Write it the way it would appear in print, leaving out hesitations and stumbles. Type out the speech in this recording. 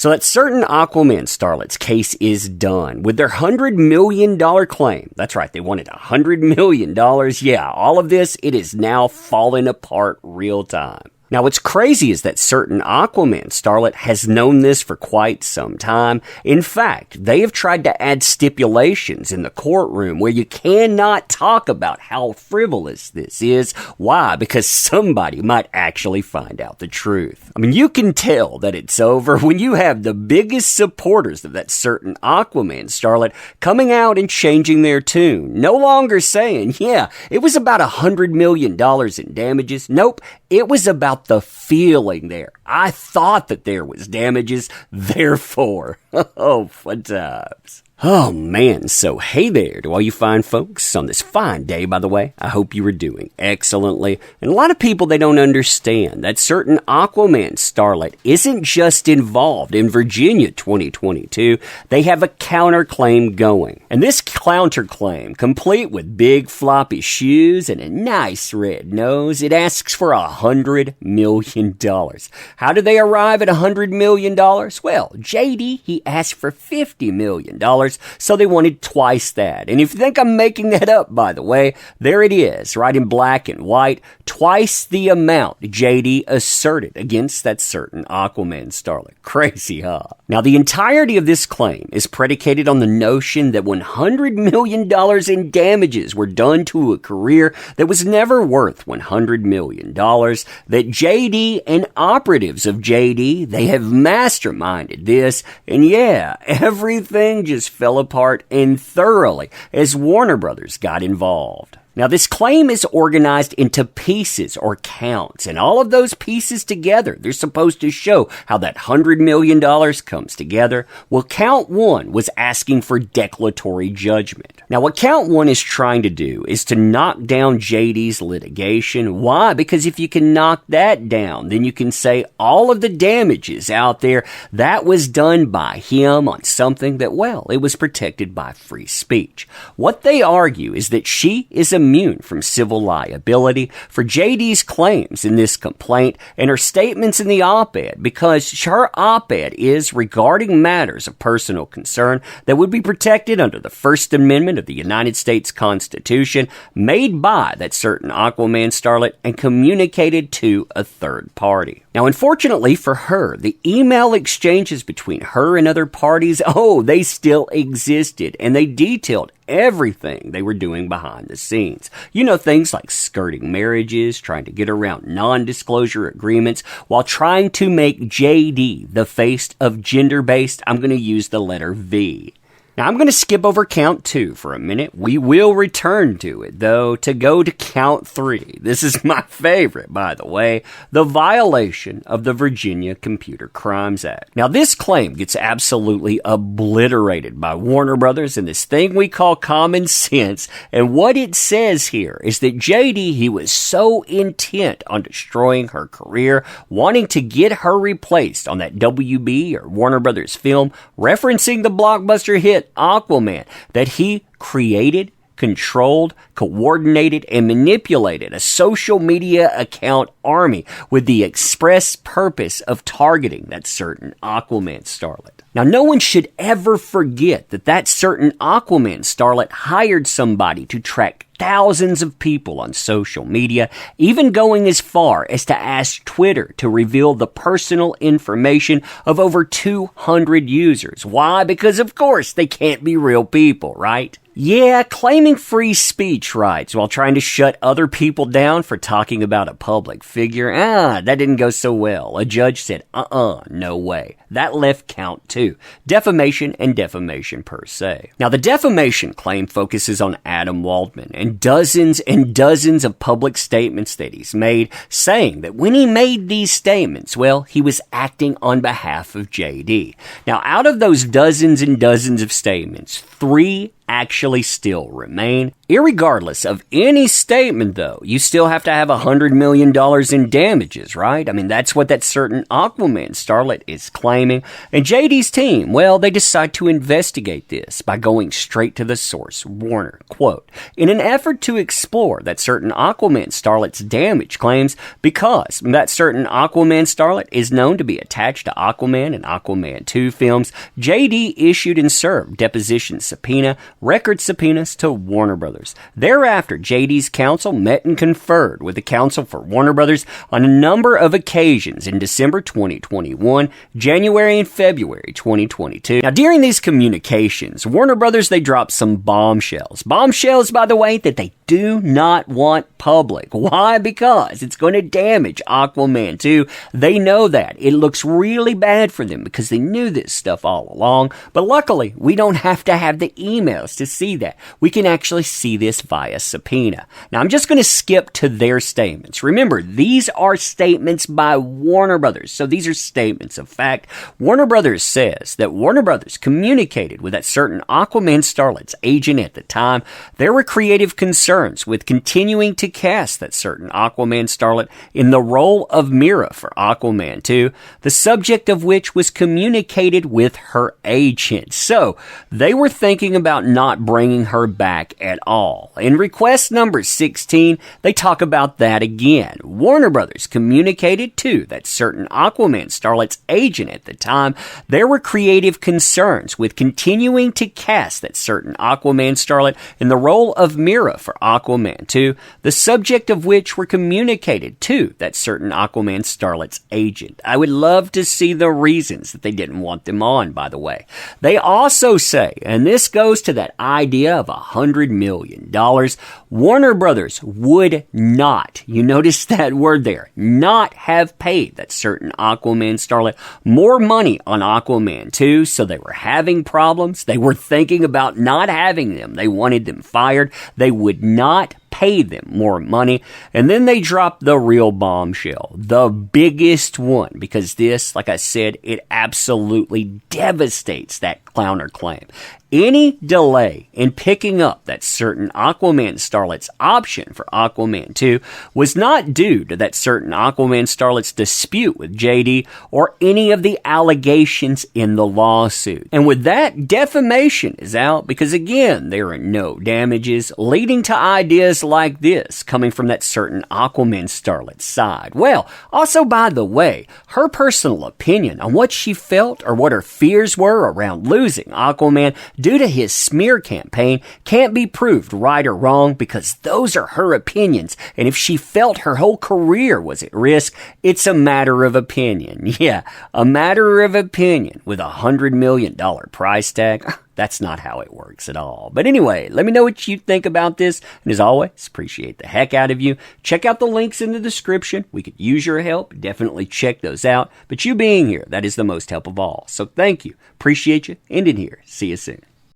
So that certain Aquaman starlet's case is done with their $100 million claim. That's right, they wanted $100 million. Yeah, all of this, it is now falling apart real time. Now, what's crazy is that certain Aquaman starlet has known this for quite some time. In fact, they have tried to add stipulations in the courtroom where you cannot talk about how frivolous this is. Why? Because somebody might actually find out the truth. I mean, you can tell that it's over when you have the biggest supporters of that certain Aquaman starlet coming out and changing their tune. No longer saying, yeah, it was about $100 million in damages. Nope, it was about the feeling there. I thought that there was damages, therefore. Oh, fun times. Oh man, so hey there to all you fine folks on this fine day, by the way. I hope you are doing excellently. And a lot of people, they don't understand that certain Aquaman starlet isn't just involved in Virginia 2022. They have a counterclaim going. And this counterclaim, complete with big floppy shoes and a nice red nose, it asks for $100 million. How do they arrive at $100 million? Well, JD, he asked for $50 million. So they wanted twice that. And if you think I'm making that up, by the way, there it is, right in black and white, twice the amount JD asserted against that certain Aquaman starlet. Crazy, huh? Now, the entirety of this claim is predicated on the notion that $100 million in damages were done to a career that was never worth $100 million, that JD and operatives of JD, they have masterminded this, and yeah, everything just fell apart and thoroughly as Warner Brothers got involved. Now, this claim is organized into pieces or counts, and all of those pieces together, they're supposed to show how that $100 million comes together. Well, count one was asking for declaratory judgment. Now, what count one is trying to do is to knock down JD's litigation. Why? Because if you can knock that down, then you can say all of the damages out there, that was done by him on something that, well, it was protected by free speech. What they argue is that she is immune from civil liability for JD's claims in this complaint and her statements in the op-ed, because her op-ed is regarding matters of personal concern that would be protected under the First Amendment of the United States Constitution, made by that certain Aquaman starlet and communicated to a third party. Now, unfortunately for her, the email exchanges between her and other parties, they still existed, and they detailed everything they were doing behind the scenes. You know, things like skirting marriages, trying to get around non-disclosure agreements, while trying to make JD the face of gender-based, I'm going to use the letter V. Now, I'm going to skip over count 2 for a minute. We will return to it, though, to go to count 3. This is my favorite, by the way, the violation of the Virginia Computer Crimes Act. Now, this claim gets absolutely obliterated by Warner Brothers in this thing we call common sense, and what it says here is that JD, he was so intent on destroying her career, wanting to get her replaced on that WB or Warner Brothers film, referencing the blockbuster hit Aquaman, that he created, controlled, coordinated, and manipulated a social media account army with the express purpose of targeting that certain Aquaman starlet. Now, no one should ever forget that certain Aquaman starlet hired somebody to track thousands of people on social media, even going as far as to ask Twitter to reveal the personal information of over 200 users. Why? Because, of course, they can't be real people, right? Yeah, claiming free speech rights while trying to shut other people down for talking about a public figure, that didn't go so well. A judge said, no way. That left count 2, defamation and defamation per se. Now, the defamation claim focuses on Adam Waldman and dozens of public statements that he's made, saying that when he made these statements, well, he was acting on behalf of JD. Now, out of those dozens and dozens of statements, 3 actually still remain. Irregardless of any statement, though, you still have to have $100 million in damages, right? I mean, that's what that certain Aquaman starlet is claiming. And JD's team, well, they decide to investigate this by going straight to the source, Warner. Quote, in an effort to explore that certain Aquaman starlet's damage claims, because that certain Aquaman starlet is known to be attached to Aquaman and Aquaman 2 films, JD issued and served deposition subpoena, record subpoenas to Warner Brothers. Thereafter, JD's counsel met and conferred with the counsel for Warner Brothers on a number of occasions in December 2021, January and February 2022. Now, during these communications, Warner Brothers, they dropped some bombshells. Bombshells, by the way, that they do not want public. Why? Because it's going to damage Aquaman 2. They know that. It looks really bad for them because they knew this stuff all along. But luckily, we don't have to have the emails to see that. We can actually see this via subpoena. Now, I'm just going to skip to their statements. Remember, these are statements by Warner Brothers. So these are statements of fact. Warner Brothers says that Warner Brothers communicated with that certain Aquaman starlet's agent at the time. There were creative concerns with continuing to cast that certain Aquaman starlet in the role of Mira for Aquaman 2, the subject of which was communicated with her agent. So, they were thinking about not bringing her back at all. In request number 16, they talk about that again. Warner Brothers communicated to that certain Aquaman starlet's agent at the time. There were creative concerns with continuing to cast that certain Aquaman starlet in the role of Mira for Aquaman 2, the subject of which were communicated to that certain Aquaman starlet's agent. I would love to see the reasons that they didn't want them on, by the way. They also say, and this goes to that idea of $100 million, Warner Brothers would not, you notice that word there, not have paid that certain Aquaman starlet more money on Aquaman 2, so they were having problems. They were thinking about not having them. They wanted them fired. They would not pay them more money. And then they dropped the real bombshell, the biggest one, because this, like I said, it absolutely devastates that clowner claim. Any delay in picking up that certain Aquaman starlet's option for Aquaman 2 was not due to that certain Aquaman starlet's dispute with JD or any of the allegations in the lawsuit. And with that, defamation is out because, again, there are no damages, leading to ideas like this coming from that certain Aquaman starlet's side. Well, also, by the way, her personal opinion on what she felt or what her fears were around losing Aquaman due to his smear campaign can't be proved right or wrong because those are her opinions. And if she felt her whole career was at risk, it's a matter of opinion. Yeah, a matter of opinion with $100 million price tag. That's not how it works at all. But anyway, let me know what you think about this. And as always, appreciate the heck out of you. Check out the links in the description. We could use your help. Definitely check those out. But you being here, that is the most help of all. So thank you. Appreciate you. End in here. See you soon.